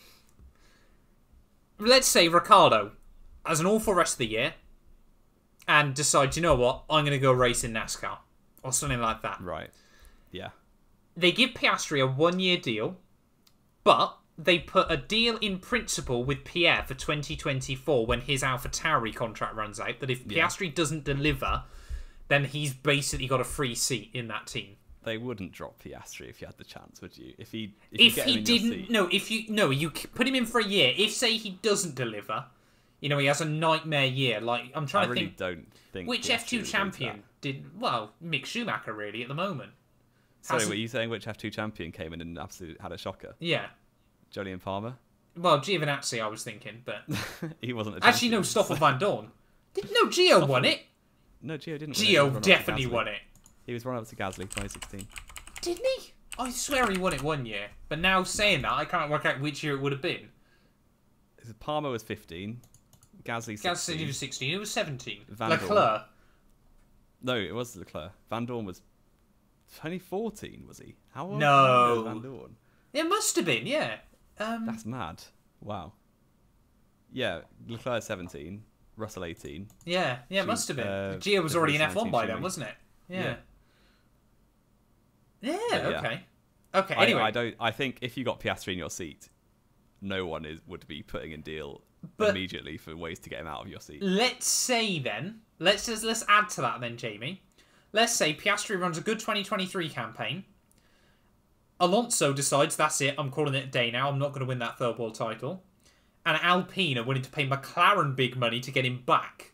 Let's say Ricciardo has an awful rest of the year and decides, you know what, I'm going to go race in NASCAR. Or something like that. Right. Yeah. They give Piastri a 1-year deal, but they put a deal in principle with Pierre for 2024 when his AlphaTauri contract runs out, that if Piastri doesn't deliver, then he's basically got a free seat in that team. They wouldn't drop Piastri if you had the chance, would you? If you put him in for a year. If, say, he doesn't deliver, he has a nightmare year. Like, I'm trying to think. Don't think which Piastri F2 champion did well? Mick Schumacher, really, at the moment. Sorry, were you saying which F2 champion came in and absolutely had a shocker? Yeah. Jolyon Palmer? Well, Giovinazzi, I was thinking, but he wasn't a champion. Actually, no, Stoffel Van Dorn. Gio won it. No, Gio didn't. Gio definitely won it. He was run up to Gasly 2016. Didn't he? I swear he won it 1 year. But now saying that, I can't work out which year it would have been. Palmer was 15. Gasly 16. Gasly was 16. It was 17. Van Leclerc. No, it was Leclerc. Van Dorn was 2014, was he? How old was Van Dorn? It must have been, yeah. That's mad. Wow. Yeah, Leclerc 17. Russell 18. Yeah, it must have been. Gio was already in F1 by then, wasn't it? Yeah. Okay. Okay, anyway. I think if you got Piastri in your seat, no one would be putting in deal immediately for ways to get him out of your seat. Let's say then, let's add to that then, Jamie. Let's say Piastri runs a good 2023 campaign. Alonso decides, that's it, I'm calling it a day now, I'm not going to win that third world title. And Alpine are willing to pay McLaren big money to get him back.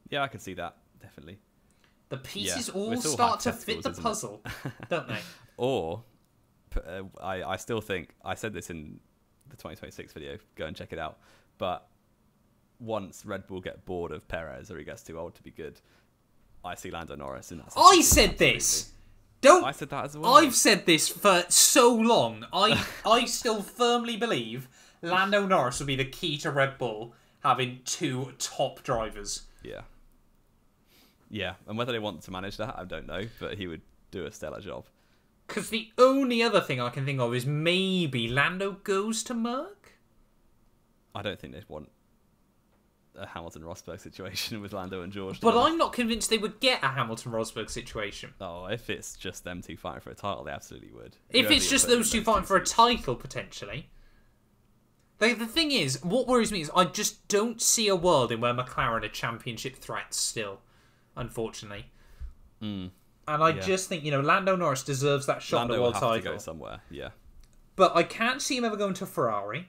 Yeah, I can see that, definitely. The pieces all start to fit the puzzle, don't they? Or, I still think, I said this in the 2026 video, go and check it out, but once Red Bull get bored of Perez or he gets too old to be good, I see Lando Norris in that. I said this! I said that as well. I've said this for so long. I still firmly believe Lando Norris will be the key to Red Bull having 2 top drivers. Yeah. Yeah, and whether they want to manage that, I don't know, but he would do a stellar job. Because the only other thing I can think of is maybe Lando goes to Merc? I don't think they'd want a Hamilton-Rosberg situation with Lando and George. But I'm not convinced they would get a Hamilton-Rosberg situation. Oh, if it's just them two fighting for a title, they absolutely would. If it's just those two fighting for a title, potentially. The thing is, what worries me is I just don't see a world in where McLaren are championship threats still, unfortunately. And I just think, Lando Norris deserves that shot at the world title. Lando will have to go somewhere, yeah. But I can't see him ever going to Ferrari.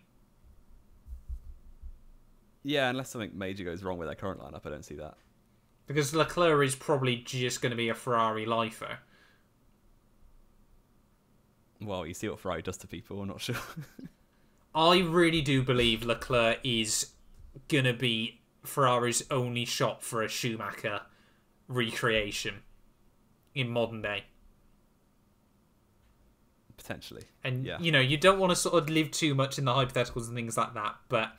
Yeah, unless something major goes wrong with their current lineup, I don't see that. Because Leclerc is probably just going to be a Ferrari lifer. Well, you see what Ferrari does to people, I'm not sure. I really do believe Leclerc is going to be Ferrari's only shot for a Schumacher recreation. in modern day. Potentially. And, yeah. you don't want to sort of live too much in the hypotheticals and things like that, but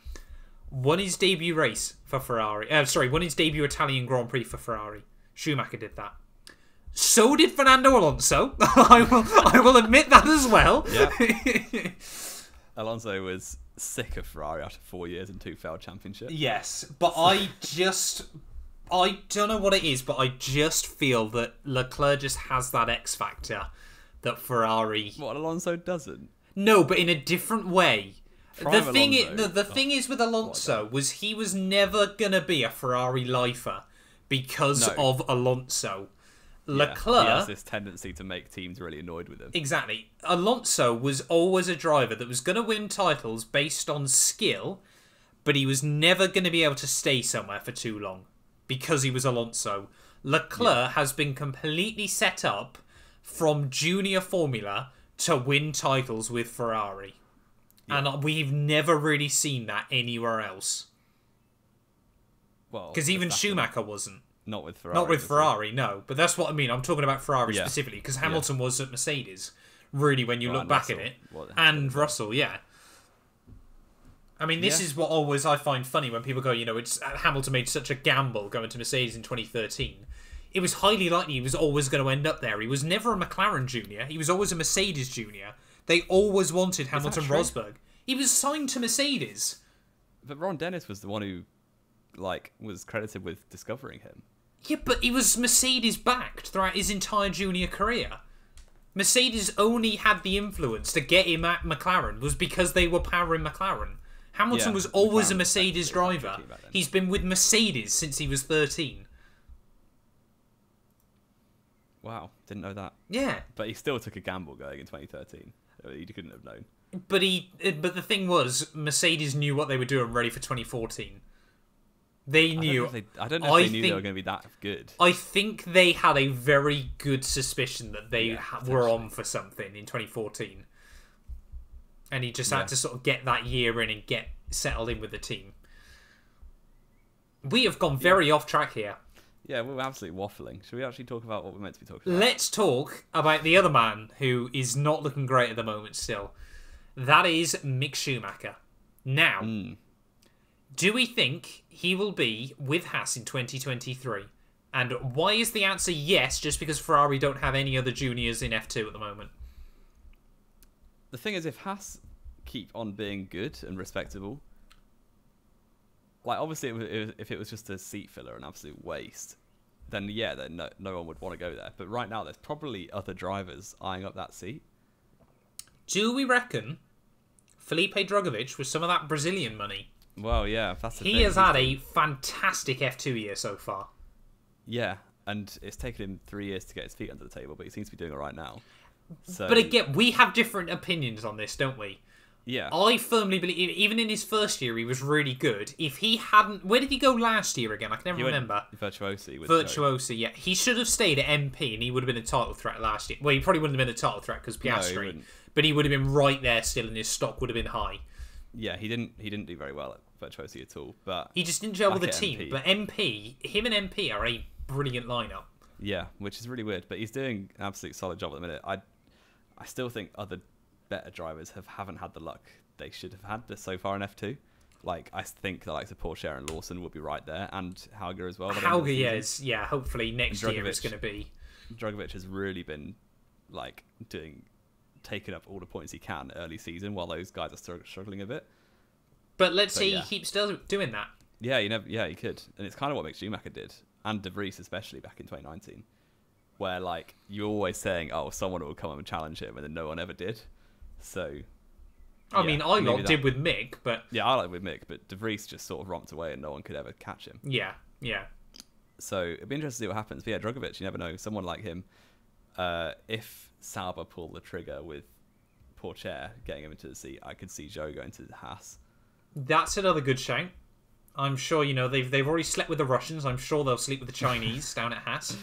won his debut race for Ferrari. Won his debut Italian Grand Prix for Ferrari. Schumacher did that. So did Fernando Alonso. I will admit that as well. Yep. Alonso was sick of Ferrari after 4 years and 2 failed championships. Yes, but I don't know what it is, but I just feel that Leclerc just has that X factor that Ferrari... What, Alonso doesn't? No, but in a different way. The thing is with Alonso was he was never going to be a Ferrari lifer because of Alonso. Leclerc... he has this tendency to make teams really annoyed with him. Exactly. Alonso was always a driver that was going to win titles based on skill, but he was never going to be able to stay somewhere for too long because he was Alonso. Leclerc has been completely set up from junior Formula to win titles with Ferrari. Yeah. And we've never really seen that anywhere else. Well, because even Schumacher wasn't. Not with Ferrari. Not with Ferrari, no. But that's what I mean. I'm talking about Ferrari specifically, because Hamilton was at Mercedes, really, when you look back at it. And Russell, yeah. I mean, this is what always I find funny when people go, it's Hamilton made such a gamble going to Mercedes in 2013. It was highly likely he was always going to end up there. He was never a McLaren junior. He was always a Mercedes junior. They always wanted Hamilton Rosberg. He was signed to Mercedes. But Ron Dennis was the one who, was credited with discovering him. Yeah, but he was Mercedes-backed throughout his entire junior career. Mercedes only had the influence to get him at McLaren was because they were powering McLaren. Hamilton was always a Mercedes driver. He's been with Mercedes since he was 13. Wow, didn't know that. Yeah. But he still took a gamble going in 2013. He couldn't have known. But the thing was, Mercedes knew what they were doing ready for 2014. They knew. I don't know if they knew they were going to be that good. I think they had a very good suspicion that they were on for something in 2014. And he just had to sort of get that year in and get settled in with the team. We have gone very off track here. Yeah, we're absolutely waffling. Should we actually talk about what we're meant to be talking about? Let's talk about the other man who is not looking great at the moment still. That is Mick Schumacher. Now, do we think he will be with Haas in 2023? And why is the answer yes, just because Ferrari don't have any other juniors in F2 at the moment? The thing is, if Haas keep on being good and respectable, obviously if it was just a seat filler, an absolute waste, then no one would want to go there. But right now, there's probably other drivers eyeing up that seat. Do we reckon Felipe Drugovich with some of that Brazilian money? Well, yeah, that's the thing. He has had a fantastic F2 year so far. Yeah, and it's taken him 3 years to get his feet under the table, but he seems to be doing all right now. So, but again, we have different opinions on this, don't we? Yeah. I firmly believe, even in his first year, he was really good. If he hadn't... Where did he go last year again? I can never remember. Virtuosi. Yeah. He should have stayed at MP and he would have been a title threat last year. Well, he probably wouldn't have been a title threat because Piastri. No, but he would have been right there still and his stock would have been high. Yeah, he didn't do very well at Virtuosi at all. But he just didn't gel with the team. MP. But him and MP are a brilliant lineup. Yeah, which is really weird. But he's doing an absolute solid job at the minute. I still think other better drivers haven't had the luck they should have had so far in F2. I think the likes of Porsche and Lawson will be right there, and Hauger as well. Hauger, hopefully next year it's going to be. Drugovich has really been taking up all the points he can early season, while those guys are struggling a bit. But let's say he keeps doing that. Yeah, he could, and it's kind of what Mick Schumacher did, and De Vries especially back in 2019. Where you're always saying, "Oh, someone will come and challenge him," and then no one ever did. So, I mean, I did with Mick, but I like with Mick, but De Vries just sort of romped away, and no one could ever catch him. Yeah. So it'd be interesting to see what happens. But yeah, Drugovich, you never know. Someone like him, if Sauber pull the trigger with Porsche getting him into the seat, I could see Joe going to the Haas. That's another good shout. I'm sure they've already slept with the Russians. I'm sure they'll sleep with the Chinese down at Haas.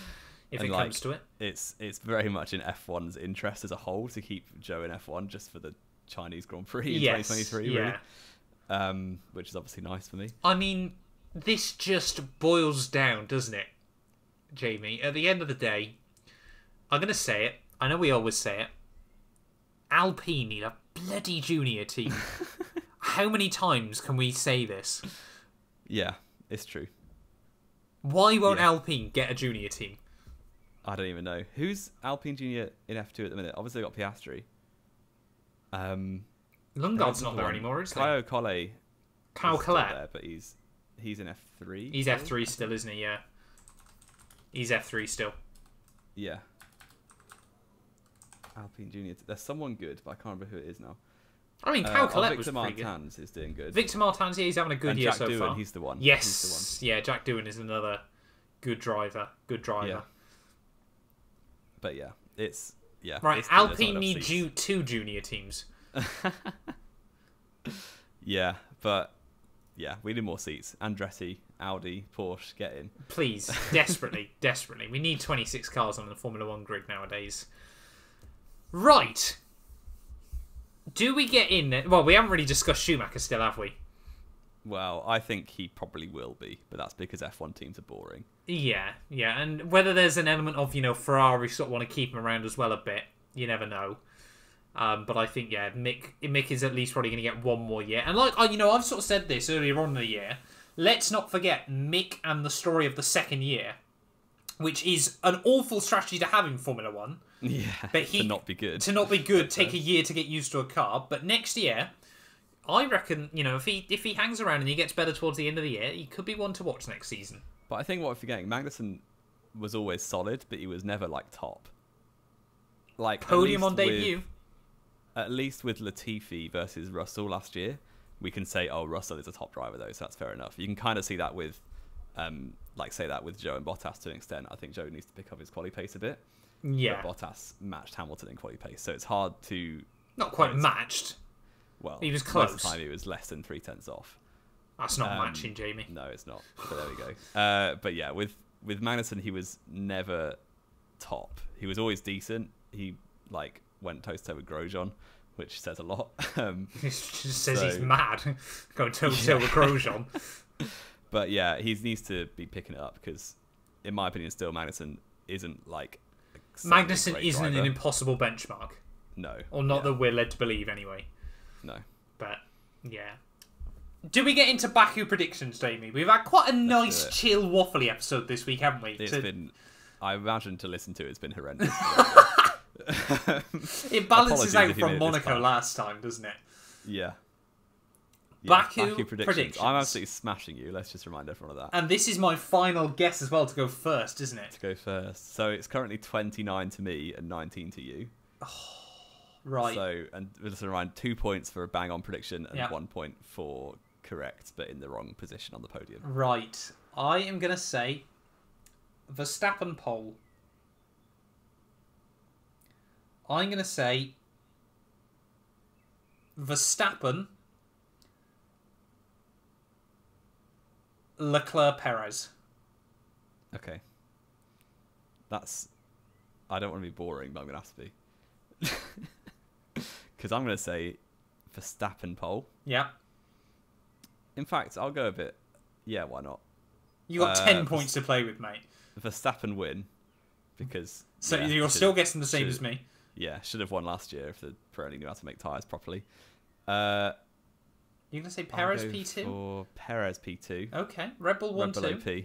If it comes to it. It's very much in F1's interest as a whole to keep Joe in F1 just for the Chinese Grand Prix in 2023, really. Which is obviously nice for me. I mean, this just boils down, doesn't it, Jamie? At the end of the day, I'm going to say it. I know we always say it. Alpine need a bloody junior team. How many times can we say this? Yeah, it's true. Why won't Alpine get a junior team? I don't even know. Who's Alpine Junior in F2 at the minute? Obviously, they've got Piastri. Lundgaard's not there anymore, is he? Kyle Collet. Kyle Collette. There, but he's in F3. He's F3 still, isn't he? Yeah. He's F3 still. Yeah. Alpine Junior. There's someone good, but I can't remember who it is now. I mean, Kyle Collette was Victor pretty good. Martins is doing good. Victor Martins, yeah, he's having a good year Jack so Doohan, far. he's the one. Yes. He's the one. Yeah, Jack Doohan is another good driver. Good driver. Yeah. But yeah, it's... Yeah, right, it's Alpine need two junior teams. Yeah, but... Yeah, we need more seats. Andretti, Audi, Porsche, get in. Please, desperately, desperately. We need 26 cars on the Formula 1 grid nowadays. Right. Do we get in... Well, we haven't really discussed Schumacher still, have we? Well, I think he probably will be, but that's because F1 teams are boring. Yeah, and whether there's an element of, Ferrari sort of want to keep him around as well a bit, you never know. But I think, yeah, Mick is at least probably going to get one more year. And I've sort of said this earlier on in the year. Let's not forget Mick and the story of the second year, which is an awful strategy to have in Formula 1. Yeah, but to not be good. To not be good, take a year to get used to a car. But next year, I reckon, if he hangs around and he gets better towards the end of the year, he could be one to watch next season. But I think what we're forgetting, Magnussen was always solid, but he was never, top. Podium on debut. At least with Latifi versus Russell last year, we can say, oh, Russell is a top driver, though, so that's fair enough. You can kind of see that with, say that with Joe and Bottas to an extent. I think Joe needs to pick up his quali pace a bit. Yeah. But Bottas matched Hamilton in quali pace, so it's hard to... Not quite matched. Well, he was close. Most of the time he was less than 3/10 off. That's not matching, Jamie. No, it's not. But there we go. But yeah, with Magnussen, he was never top. He was always decent. He went toe-to-toe with Grosjean, which says a lot. It just says he's mad going toe-to-toe with Grosjean. But yeah, he needs to be picking it up because, in my opinion, still Magnussen isn't Magnussen isn't an impossible benchmark. No. Or not that we're led to believe, anyway. No. But, yeah. Do we get into Baku predictions, Jamie? We've had quite a nice, chill, waffly episode this week, haven't we? It's been... I imagine to listen to it's been horrendous. It balances out from Monaco last time, doesn't it? Yeah. Baku predictions. I'm absolutely smashing you. Let's just remind everyone of that. And this is my final guess as well to go first, isn't it? To go first. So it's currently 29 to me and 19 to you. Oh, right. So, and just a remind, 2 points for a bang-on prediction and 1 point for correct, but in the wrong position on the podium. Right. I am going to say Verstappen pole. I'm going to say Verstappen, Leclerc, Perez. Okay. That's... I don't want to be boring, but I'm going to have to be. Because I'm going to say Verstappen pole. Yeah. In fact, I'll go a bit... Yeah, why not? You got 10 points to play with, mate. Verstappen win. Because... So you're still guessing the same as me? Yeah, should have won last year if the Pirelli knew how to make tyres properly. You're going to say Perez P2? For Perez P2. Okay. Red Bull 1-2. Red Bull OP.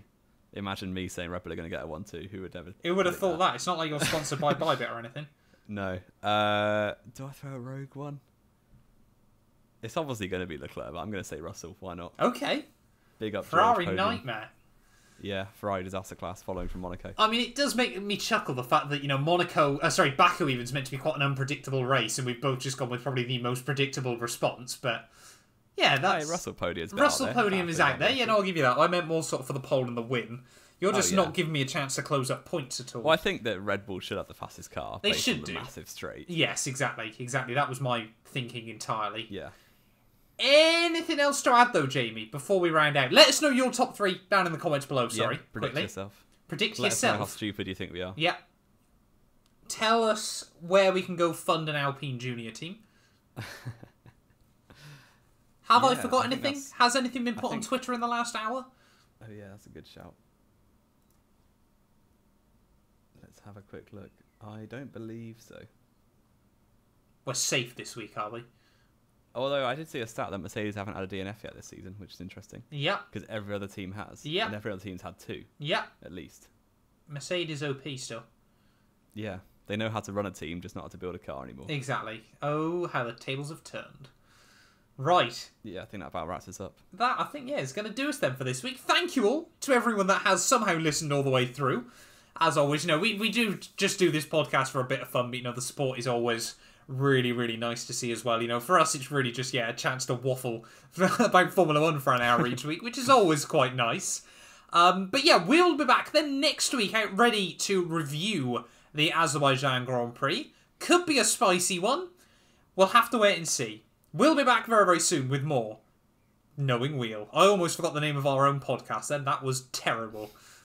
Imagine me saying Red Bull are going to get a 1-2. Who would ever... Who would have thought that? It's not like you're sponsored by Bybit or anything. No. Do I throw a rogue one? It's obviously going to be Leclerc, but I'm going to say Russell. Why not? Okay. Big up Ferrari nightmare. Yeah, Ferrari disaster class following from Monaco. I mean, it does make me chuckle the fact that, Baku even's meant to be quite an unpredictable race, and we've both just gone with probably the most predictable response, but yeah, that's... Hey, Russell Podium is out there, yeah, no, I'll give you that. I meant more sort of for the pole and the win. You're just not giving me a chance to close up points at all. Well, I think that Red Bull should have the fastest car. They should do. Massive straight. Yes, exactly. That was my thinking entirely. Yeah. Anything else to add, though, Jamie, before we round out? Let us know your top 3 down in the comments below, Predict yourself. Predict Let yourself. Us know how stupid you think we are. Yeah. Tell us where we can go fund an Alpine Junior team. Have I forgot anything? Has anything been put on Twitter in the last hour? Oh, yeah, that's a good shout. Let's have a quick look. I don't believe so. We're safe this week, are we? Although I did see a stat that Mercedes haven't had a DNF yet this season, which is interesting. Yeah. Because every other team has. Yeah. And every other team's had 2. Yeah. At least. Mercedes OP still. Yeah. They know how to run a team, just not how to build a car anymore. Exactly. Oh, how the tables have turned. Right. Yeah, I think that about wraps us up. That, I think, is going to do us then for this week. Thank you all to everyone that has somehow listened all the way through. As always, we do just do this podcast for a bit of fun, but, the support is always really, really nice to see as well. For us, it's really just, a chance to waffle about Formula 1 for an hour each week, which is always quite nice. But yeah, we'll be back then next week out ready to review the Azerbaijan Grand Prix. Could be a spicy one. We'll have to wait and see. We'll be back very, very soon with more Knowing Wheel. I almost forgot the name of our own podcast then. That was terrible.